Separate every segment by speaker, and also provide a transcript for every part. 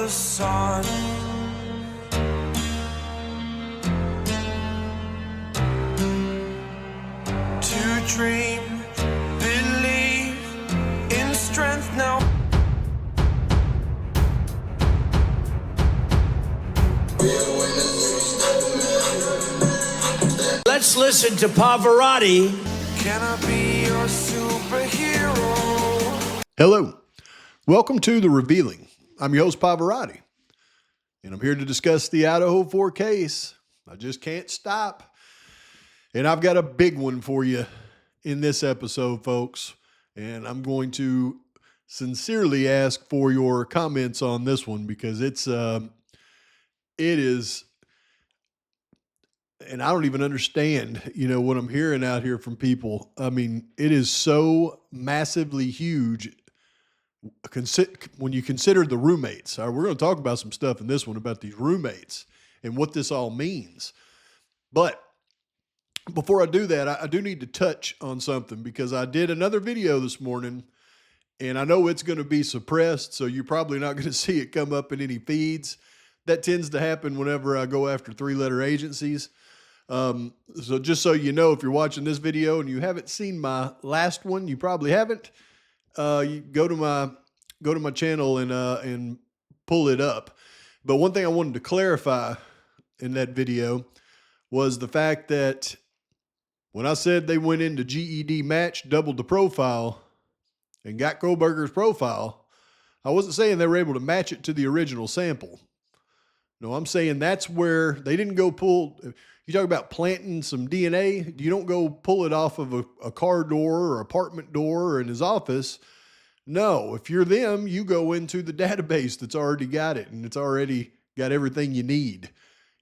Speaker 1: the sun. To dream, believe in strength now.
Speaker 2: Let's listen to Pavarotti.
Speaker 1: Can I be your superhero?
Speaker 3: Hello, welcome to The Revealing. I'm your host, Pavarotti, and I'm here to discuss the Idaho 4 case. I just can't stop. And I've got a big one for you in this episode, folks, and I'm going to sincerely ask for your comments on this one because it is, and I don't even understand, what I'm hearing out here from people. I mean, it is so massively huge when you consider the roommates. We're going to talk about some stuff in this one about these roommates and what this all means. But before I do that, I do need to touch on something because I did another video this morning and I know it's going to be suppressed, so you're probably not going to see it come up in any feeds. That tends to happen whenever I go after three-letter agencies. So just so you know, if you're watching this video and you haven't seen my last one, you probably haven't, you go to my channel and pull it up. But one thing I wanted to clarify in that video was the fact that when I said they went into GED match, doubled the profile, and got Kohberger's profile, I wasn't saying they were able to match it to the original sample. No, I'm saying that's where they didn't go pull. You talk about planting some DNA. You don't go pull it off of a car door or apartment door or in his office. No, if you're them, you go into the database that's already got it and it's already got everything you need.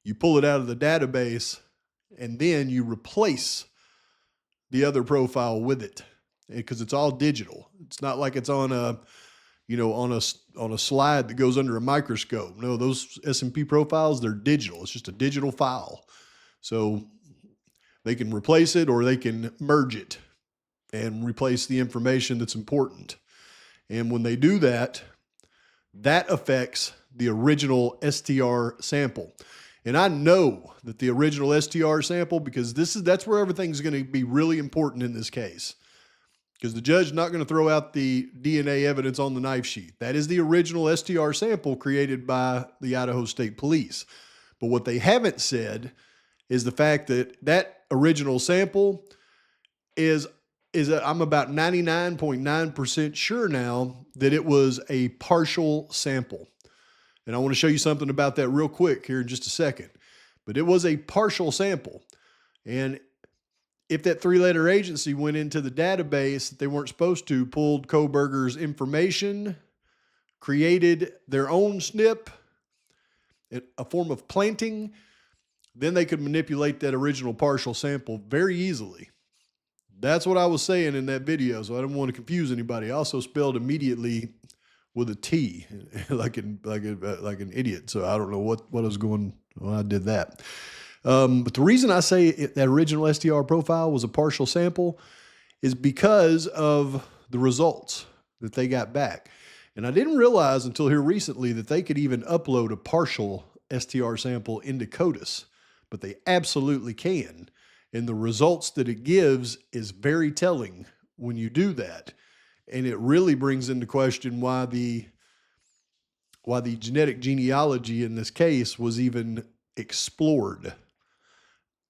Speaker 3: You pull it out of the database and then you replace the other profile with it because it's all digital. It's not like it's on a slide that goes under a microscope. No, those S&P profiles, they're digital. It's just a digital file. So they can replace it or they can merge it and replace the information that's important. And when they do that, that affects the original STR sample. And I know that the original STR sample, because that's where everything's going to be really important in this case. Because the judge is not going to throw out the DNA evidence on the knife sheet. That is the original STR sample created by the Idaho State Police. But what they haven't said is the fact that that original sample I'm about 99.9% sure now that it was a partial sample. And I want to show you something about that real quick here in just a second. But it was a partial sample. And if that three-letter agency went into the database that they weren't supposed to, pulled Kohberger's information, created their own SNP, a form of planting, then they could manipulate that original partial sample very easily. That's what I was saying in that video, so I didn't want to confuse anybody. I also spelled immediately with a T, like an idiot. So I don't know what I was going when I did that. But the reason I say that original STR profile was a partial sample is because of the results that they got back. And I didn't realize until here recently that they could even upload a partial STR sample into CODIS, but they absolutely can. And the results that it gives is very telling when you do that. And it really brings into question why the genetic genealogy in this case was even explored.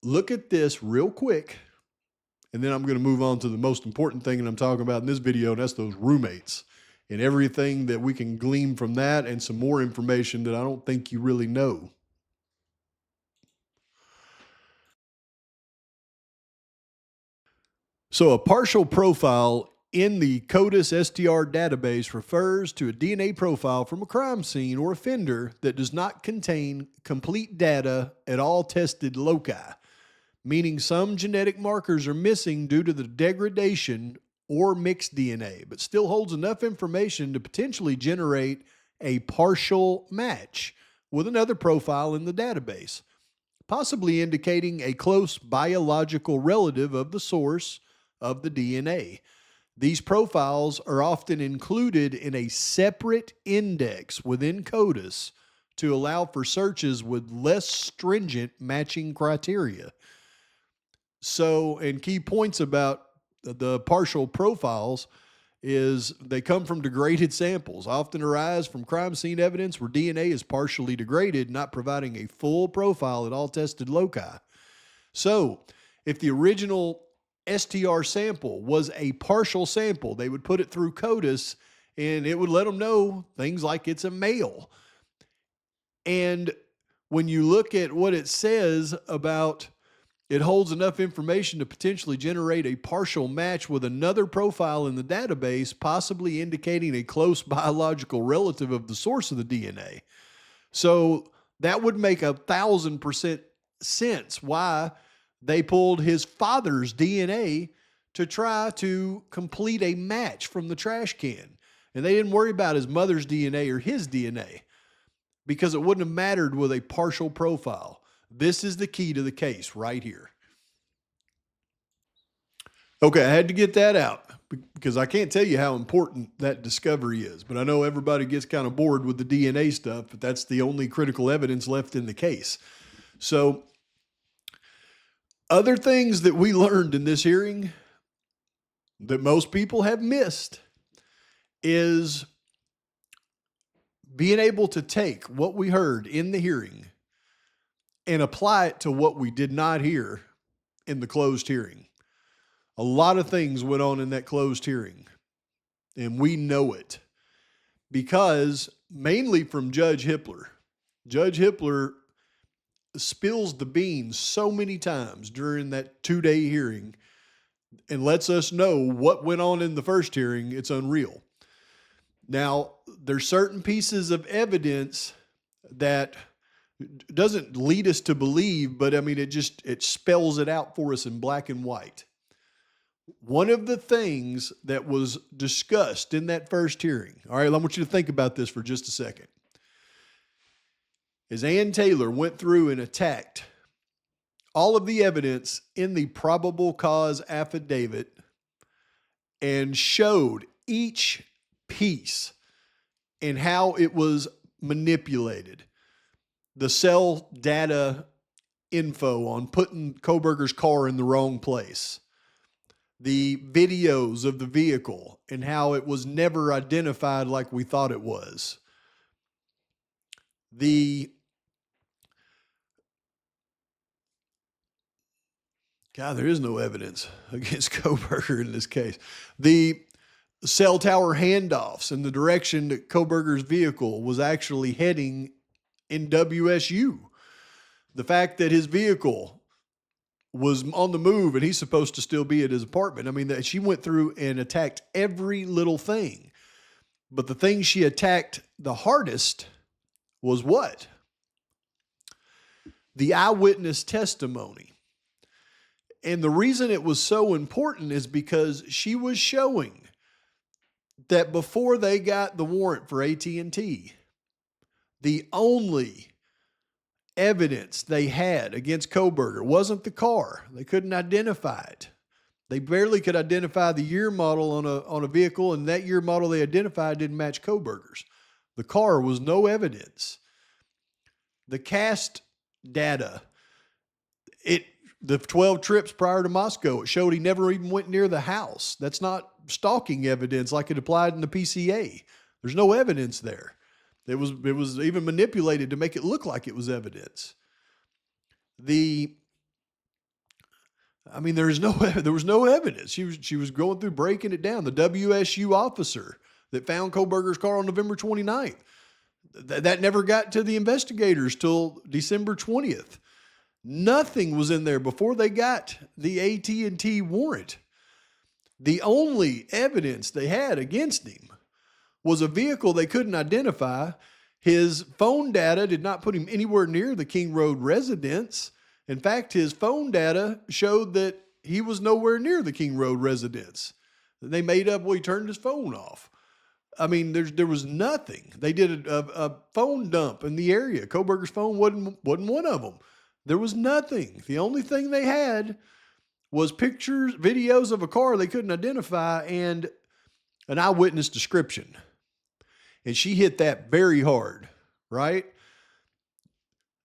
Speaker 3: Look at this real quick, and then I'm going to move on to the most important thing that I'm talking about in this video, and that's those roommates and everything that we can glean from that and some more information that I don't think you really know. So a partial profile in the CODIS STR database refers to a DNA profile from a crime scene or offender that does not contain complete data at all tested loci, meaning some genetic markers are missing due to the degradation or mixed DNA, but still holds enough information to potentially generate a partial match with another profile in the database, possibly indicating a close biological relative of the source of the DNA. These profiles are often included in a separate index within CODIS to allow for searches with less stringent matching criteria. So, and key points about the partial profiles is they come from degraded samples, often arise from crime scene evidence where DNA is partially degraded, not providing a full profile at all tested loci. So, if the original STR sample was a partial sample, they would put it through CODIS and it would let them know things like it's a male. And when you look at what it says about it holds enough information to potentially generate a partial match with another profile in the database, possibly indicating a close biological relative of the source of the DNA. So that would make 1,000% sense why they pulled his father's DNA to try to complete a match from the trash can. And they didn't worry about his mother's DNA or his DNA because it wouldn't have mattered with a partial profile. This is the key to the case right here. Okay, I had to get that out because I can't tell you how important that discovery is, but I know everybody gets kind of bored with the DNA stuff, but that's the only critical evidence left in the case. So, other things that we learned in this hearing that most people have missed is being able to take what we heard in the hearing and apply it to what we did not hear in the closed hearing. A lot of things went on in that closed hearing, and we know it because mainly from Judge Hippler. Judge Hippler spills the beans so many times during that 2-day hearing and lets us know what went on in the first hearing. It's unreal. Now, there's certain pieces of evidence that doesn't lead us to believe, but I mean, it spells it out for us in black and white. One of the things that was discussed in that first hearing, all right, I want you to think about this for just a second, is Ann Taylor went through and attacked all of the evidence in the probable cause affidavit and showed each piece and how it was manipulated. The cell data info on putting Kohberger's car in the wrong place. The videos of the vehicle and how it was never identified like we thought it was. There is no evidence against Kohberger in this case. The cell tower handoffs in the direction that Kohberger's vehicle was actually heading in WSU. The fact that his vehicle was on the move and he's supposed to still be at his apartment. I mean, she went through and attacked every little thing. But the thing she attacked the hardest was what? The eyewitness testimony. And the reason it was so important is because she was showing that before they got the warrant for AT&T, the only evidence they had against Kohberger wasn't the car. They couldn't identify it. They barely could identify the year model on a vehicle, and that year model they identified didn't match Kohberger's. The car was no evidence. The cast data, the 12 trips prior to Moscow, it showed he never even went near the house. That's not stalking evidence like it applied in the PCA. There's no evidence there. It was even manipulated to make it look like it was evidence. There was no evidence. She was going through breaking it down. The WSU officer that found Kohberger's car on November 29th, that never got to the investigators till December 20th. Nothing was in there before they got the AT&T warrant. The only evidence they had against him was a vehicle they couldn't identify. His phone data did not put him anywhere near the King Road residence. In fact, his phone data showed that he was nowhere near the King Road residence. They made up, he turned his phone off. I mean, there was nothing. They did a phone dump in the area. Kohberger's phone wasn't one of them. There was nothing. The only thing they had was pictures, videos of a car they couldn't identify and an eyewitness description. And she hit that very hard, right?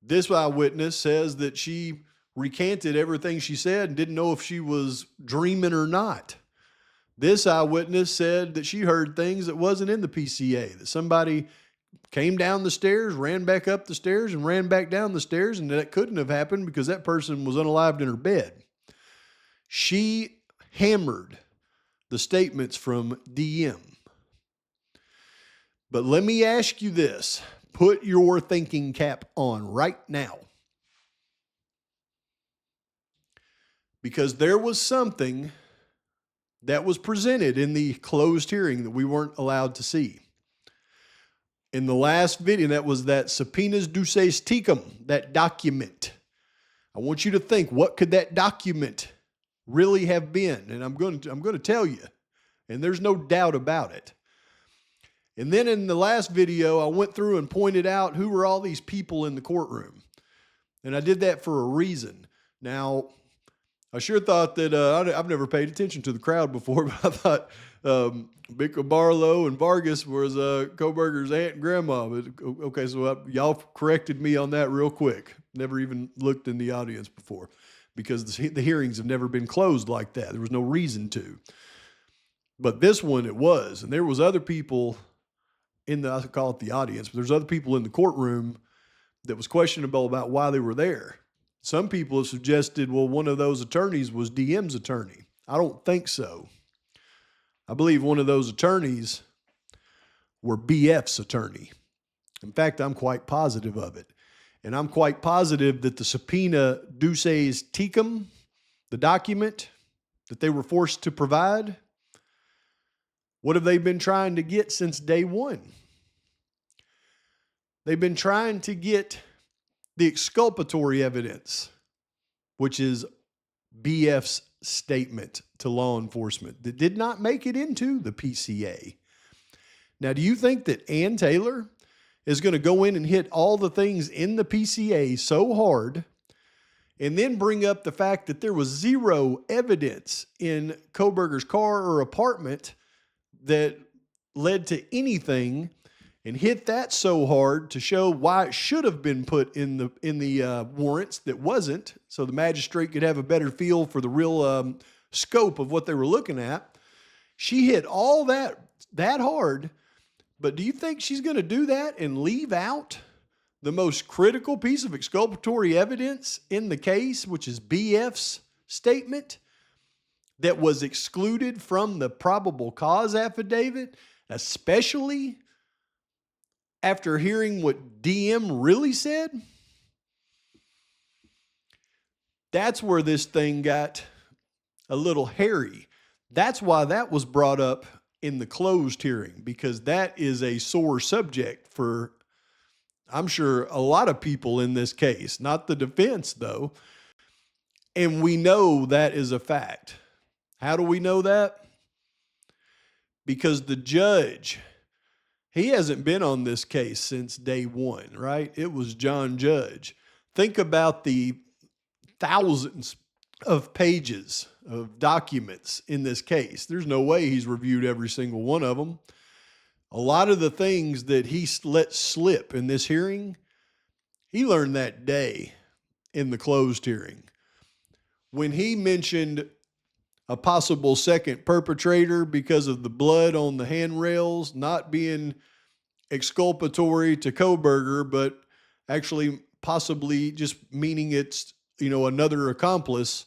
Speaker 3: This eyewitness says that she recanted everything she said and didn't know if she was dreaming or not. This eyewitness said that she heard things that wasn't in the PCA, that somebody came down the stairs, ran back up the stairs, and ran back down the stairs, and that couldn't have happened because that person was unalived in her bed. She hammered the statements from DM. But let me ask you this. Put your thinking cap on right now. Because there was something that was presented in the closed hearing that we weren't allowed to see. In the last video, that was that subpoenas duces tecum, that document. I want you to think, what could that document really have been? And I'm going to tell you, and there's no doubt about it. And then in the last video, I went through and pointed out who were all these people in the courtroom. And I did that for a reason. Now, I sure thought that I've never paid attention to the crowd before, but I thought Bickle Barlow and Vargas was Kohberger's aunt and grandma. But, okay, so y'all corrected me on that real quick. Never even looked in the audience before because the hearings have never been closed like that. There was no reason to. But this one, it was. And there was other people in the, I call it the audience, but there's other people in the courtroom that was questionable about why they were there. Some people have suggested, well, one of those attorneys was DM's attorney. I don't think so. I believe one of those attorneys were BF's attorney. In fact, I'm quite positive of it. And I'm quite positive that the subpoena duces tecum, the document that they were forced to provide, what have they been trying to get since day one? They've been trying to get the exculpatory evidence, which is BF's statement to law enforcement that did not make it into the PCA. Now, do you think that Ann Taylor is going to go in and hit all the things in the PCA so hard and then bring up the fact that there was zero evidence in Kohberger's car or apartment that led to anything and hit that so hard to show why it should have been put in the warrants that wasn't, so the magistrate could have a better feel for the real scope of what they were looking at? She hit all that hard, but do you think she's going to do that and leave out the most critical piece of exculpatory evidence in the case, which is BF's statement that was excluded from the probable cause affidavit, especially after hearing what DM really said? That's where this thing got a little hairy. That's why that was brought up in the closed hearing, because that is a sore subject for, I'm sure, a lot of people in this case, not the defense though. And we know that is a fact. How do we know that? Because the judge, he hasn't been on this case since day one, right? It was John Judge. Think about the thousands of pages of documents in this case. There's no way he's reviewed every single one of them. A lot of the things that he let slip in this hearing, he learned that day in the closed hearing. When he mentioned a possible second perpetrator because of the blood on the handrails not being exculpatory to Kohberger, but actually possibly just meaning it's, another accomplice,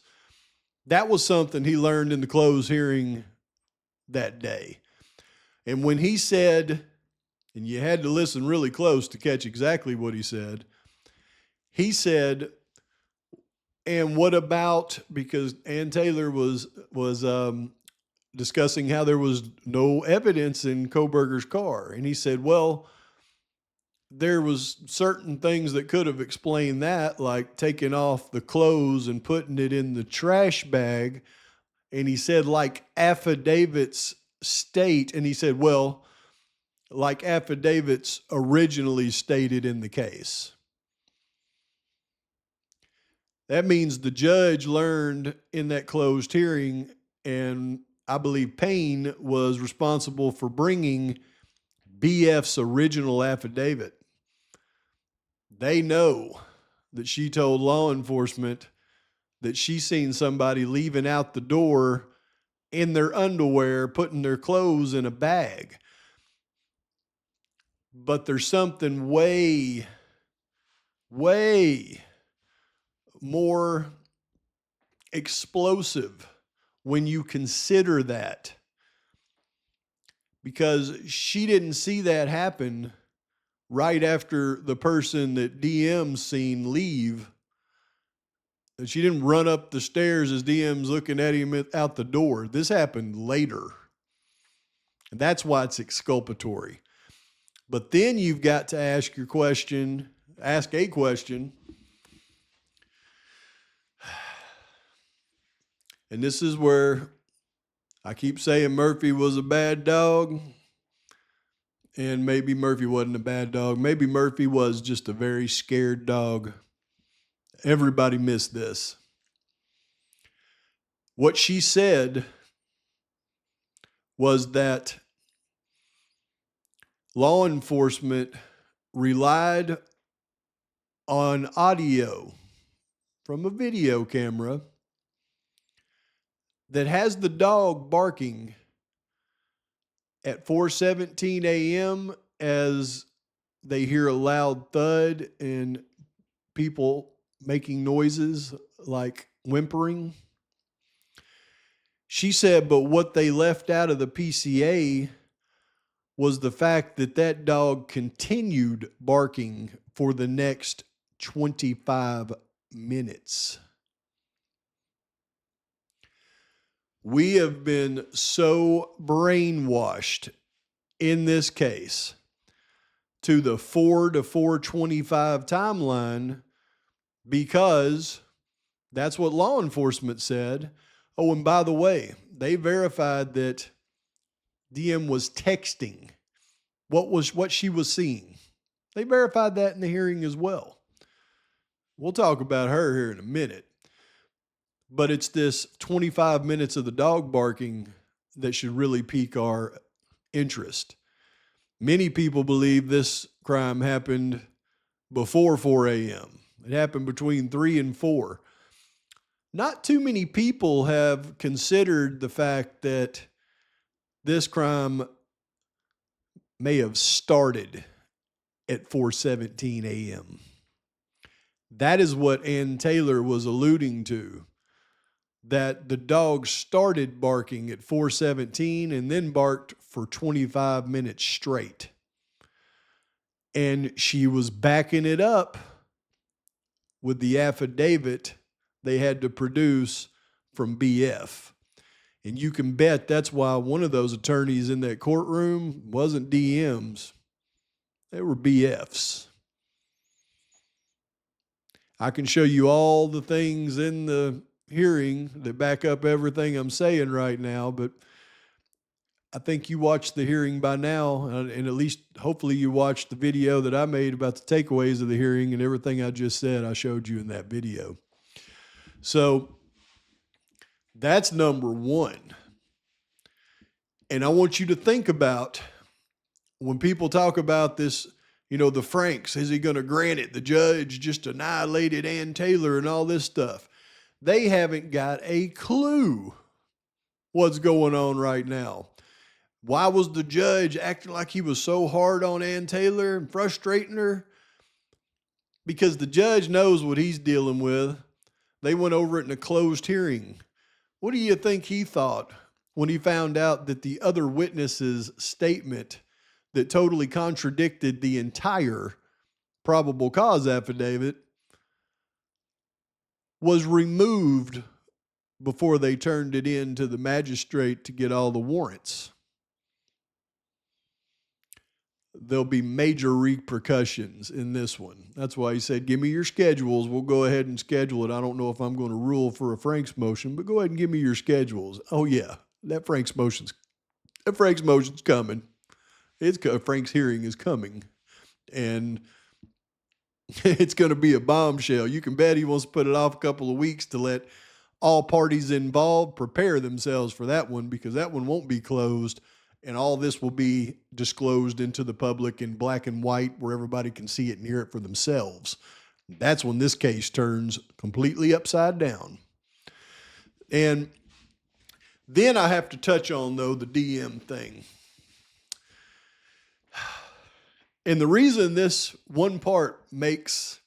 Speaker 3: that was something he learned in the closed hearing that day. And when he said, and you had to listen really close to catch exactly what he said, and what about, because Ann Taylor was discussing how there was no evidence in Kohberger's car. And he said, well, there was certain things that could have explained that, like taking off the clothes and putting it in the trash bag. And he said, like affidavits state, and he said, well, like affidavits originally stated in the case. That means the judge learned in that closed hearing, and I believe Payne was responsible for bringing BF's original affidavit. They know that she told law enforcement that she seen somebody leaving out the door in their underwear, putting their clothes in a bag. But there's something way more explosive when you consider that, because she didn't see that happen right after the person that DM's seen leave. And she didn't run up the stairs as DM's looking at him out the door. This happened later. And that's why it's exculpatory. But then you've got to ask a question. And this is where I keep saying Murphy was a bad dog. And maybe Murphy wasn't a bad dog. Maybe Murphy was just a very scared dog. Everybody missed this. What she said was that law enforcement relied on audio from a video camera that has the dog barking at 4:17 a.m. as they hear a loud thud and people making noises like whimpering. She said, but what they left out of the PCA was the fact that that dog continued barking for the next 25 minutes. We have been so brainwashed in this case to the 4 to 4:25 timeline because that's what law enforcement said. Oh, and by the way, they verified that DM was texting what she was seeing. They verified that in the hearing as well. We'll talk about her here in a minute. But it's this 25 minutes of the dog barking that should really pique our interest. Many people believe this crime happened before 4 a.m. It happened between 3 and 4. Not too many people have considered the fact that this crime may have started at 4:17 a.m. That is what Ann Taylor was alluding to, that the dog started barking at 4:17 and then barked for 25 minutes straight. And she was backing it up with the affidavit they had to produce from BF. And you can bet that's why one of those attorneys in that courtroom wasn't DMs. They were BFs. I can show you all the things in the hearing that back up everything I'm saying right now, but I think you watched the hearing by now, and at least hopefully you watched the video that I made about the takeaways of the hearing, and everything I just said I showed you in that video. So that's number one. And I want you to think about when people talk about this, you know, the Franks, is he going to grant it? The judge just annihilated Ann Taylor and all this stuff. They haven't got a clue what's going on right now. Why was the judge acting like he was so hard on Ann Taylor and frustrating her? Because the judge knows what he's dealing with. They went over it in a closed hearing. What do you think he thought when he found out that the other witness's statement that totally contradicted the entire probable cause affidavit was removed before they turned it in to the magistrate to get all the warrants? There'll be major repercussions in this one. That's why he said, give me your schedules. We'll go ahead and schedule it. I don't know if I'm going to rule for a Frank's motion, but go ahead and give me your schedules. Oh yeah, that Frank's motion's coming. Frank's hearing is coming. And It's going to be a bombshell. You can bet he wants to put it off a couple of weeks to let all parties involved prepare themselves for that one, because that one won't be closed and all this will be disclosed into the public in black and white where everybody can see it and hear it for themselves. That's when this case turns completely upside down. And then I have to touch on, though, the DM thing. And the reason this one part makes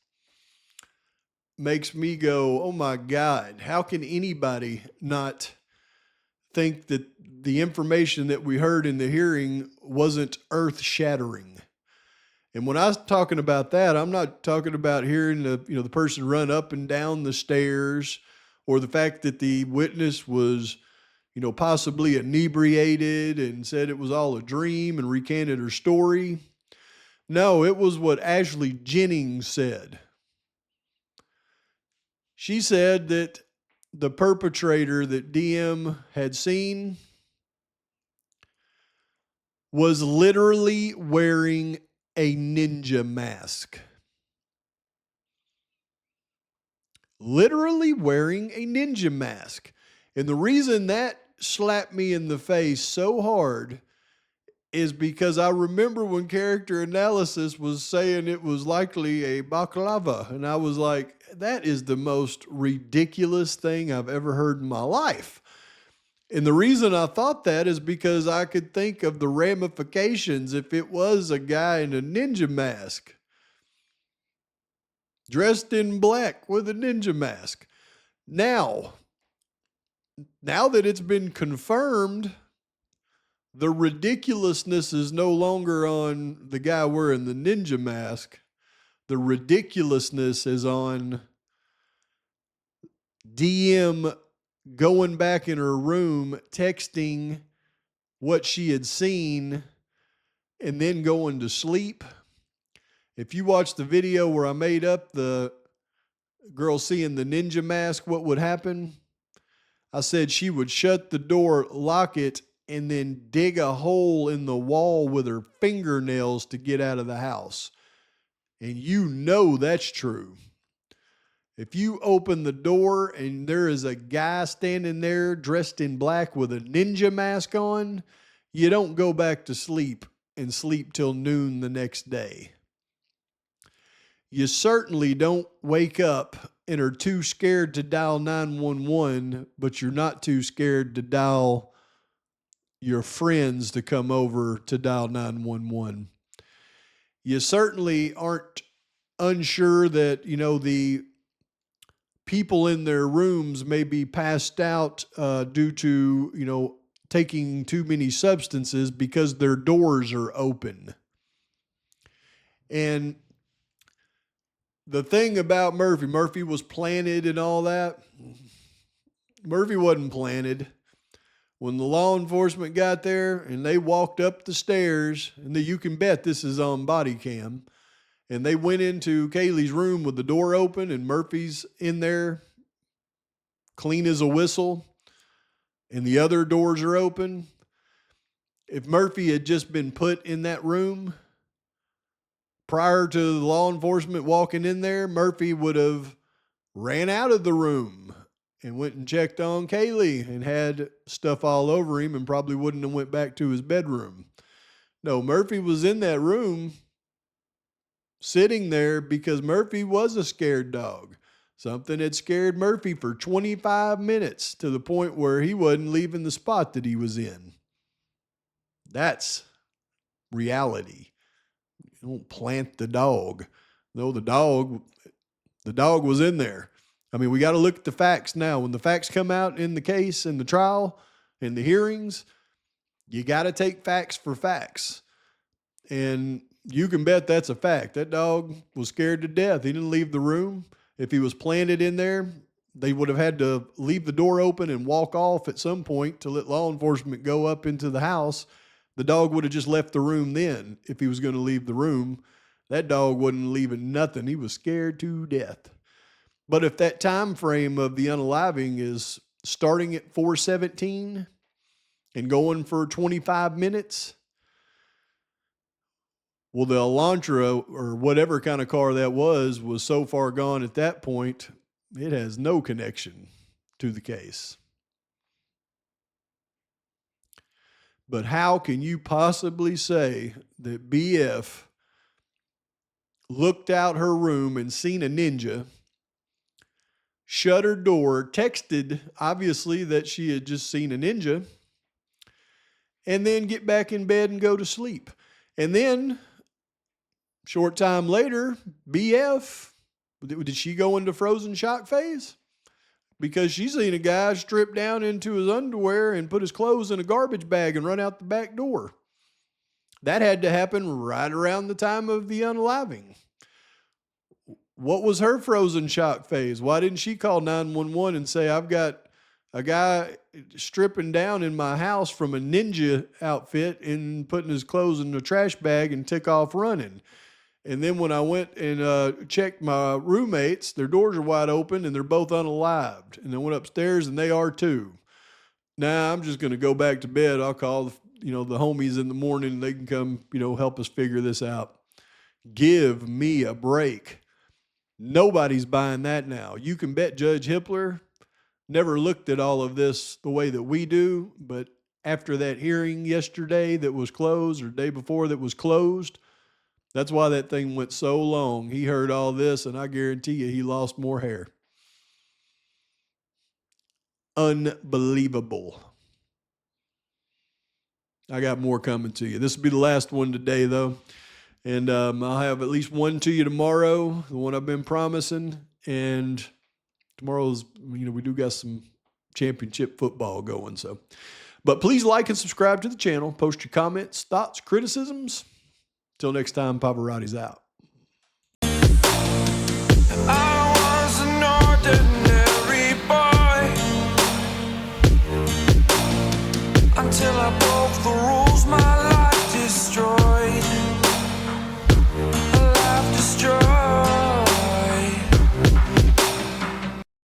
Speaker 3: me go, oh my God, how can anybody not think that the information that we heard in the hearing wasn't earth-shattering? And when I was talking about that, I'm not talking about hearing the person run up and down the stairs, or the fact that the witness was, possibly inebriated and said it was all a dream and recanted her story. No, it was what Ashley Jennings said. She said that the perpetrator that DM had seen was literally wearing a ninja mask. Literally wearing a ninja mask. And the reason that slapped me in the face so hard is because I remember when Character Analysis was saying it was likely a baklava. And I was like, that is the most ridiculous thing I've ever heard in my life. And the reason I thought that is because I could think of the ramifications if it was a guy in a ninja mask, dressed in black with a ninja mask. Now that it's been confirmed, the ridiculousness is no longer on the guy wearing the ninja mask. The ridiculousness is on DM going back in her room, texting what she had seen, and then going to sleep. If you watch the video where I made up the girl seeing the ninja mask, what would happen? I said she would shut the door, lock it, and then dig a hole in the wall with her fingernails to get out of the house. And that's true. If you open the door and there is a guy standing there dressed in black with a ninja mask on, you don't go back to sleep and sleep till noon the next day. You certainly don't wake up and are too scared to dial 911, but you're not too scared to dial your friends to come over to dial 911. You certainly aren't unsure that, the people in their rooms may be passed out due to, taking too many substances because their doors are open. And the thing about Murphy was planted and all that. Murphy wasn't planted. When the law enforcement got there and they walked up the stairs, and you can bet this is on body cam, and they went into Kaylee's room with the door open and Murphy's in there clean as a whistle and the other doors are open. If Murphy had just been put in that room prior to the law enforcement walking in there, Murphy would have ran out of the room and went and checked on Kaylee and had stuff all over him and probably wouldn't have went back to his bedroom. No, Murphy was in that room sitting there because Murphy was a scared dog. Something had scared Murphy for 25 minutes to the point where he wasn't leaving the spot that he was in. That's reality. You don't plant the dog. No, the dog was in there. I mean, we got to look at the facts now. When the facts come out in the case, in the trial, in the hearings, you got to take facts for facts. And you can bet that's a fact. That dog was scared to death. He didn't leave the room. If he was planted in there, they would have had to leave the door open and walk off at some point to let law enforcement go up into the house. The dog would have just left the room then if he was going to leave the room. That dog wasn't leaving nothing. He was scared to death. But if that time frame of the unaliving is starting at 4:17 and going for 25 minutes, Well, the Elantra or whatever kind of car that was so far gone at that point, it has no connection to the case. But how can you possibly say that BF looked out her room and seen a ninja, shut her door, texted, obviously, that she had just seen a ninja, and then get back in bed and go to sleep? And then, short time later, BF, did she go into frozen shock phase? Because she seen a guy strip down into his underwear and put his clothes in a garbage bag and run out the back door. That had to happen right around the time of the unaliving. What was her frozen shock phase? Why didn't she call 911 and say, I've got a guy stripping down in my house from a ninja outfit and putting his clothes in a trash bag and took off running? And then when I went and checked my roommates, their doors are wide open and they're both unalived. And I went upstairs and they are too. Now I'm just going to go back to bed. I'll call the homies in the morning and they can come, help us figure this out. Give me a break. Nobody's buying that now. You can bet Judge Hippler never looked at all of this the way that we do, but after that hearing yesterday that was closed, or day before that was closed, that's why that thing went so long. He heard all this, and I guarantee you he lost more hair. Unbelievable. I got more coming to you. This will be the last one today, though. And I'll have at least one to you tomorrow, the one I've been promising. And tomorrow's, we do got some championship football going. But please like and subscribe to the channel. Post your comments, thoughts, criticisms. Till next time, Pavarotti's out.
Speaker 1: I was an ordinary boy until I broke the rules my life destroyed.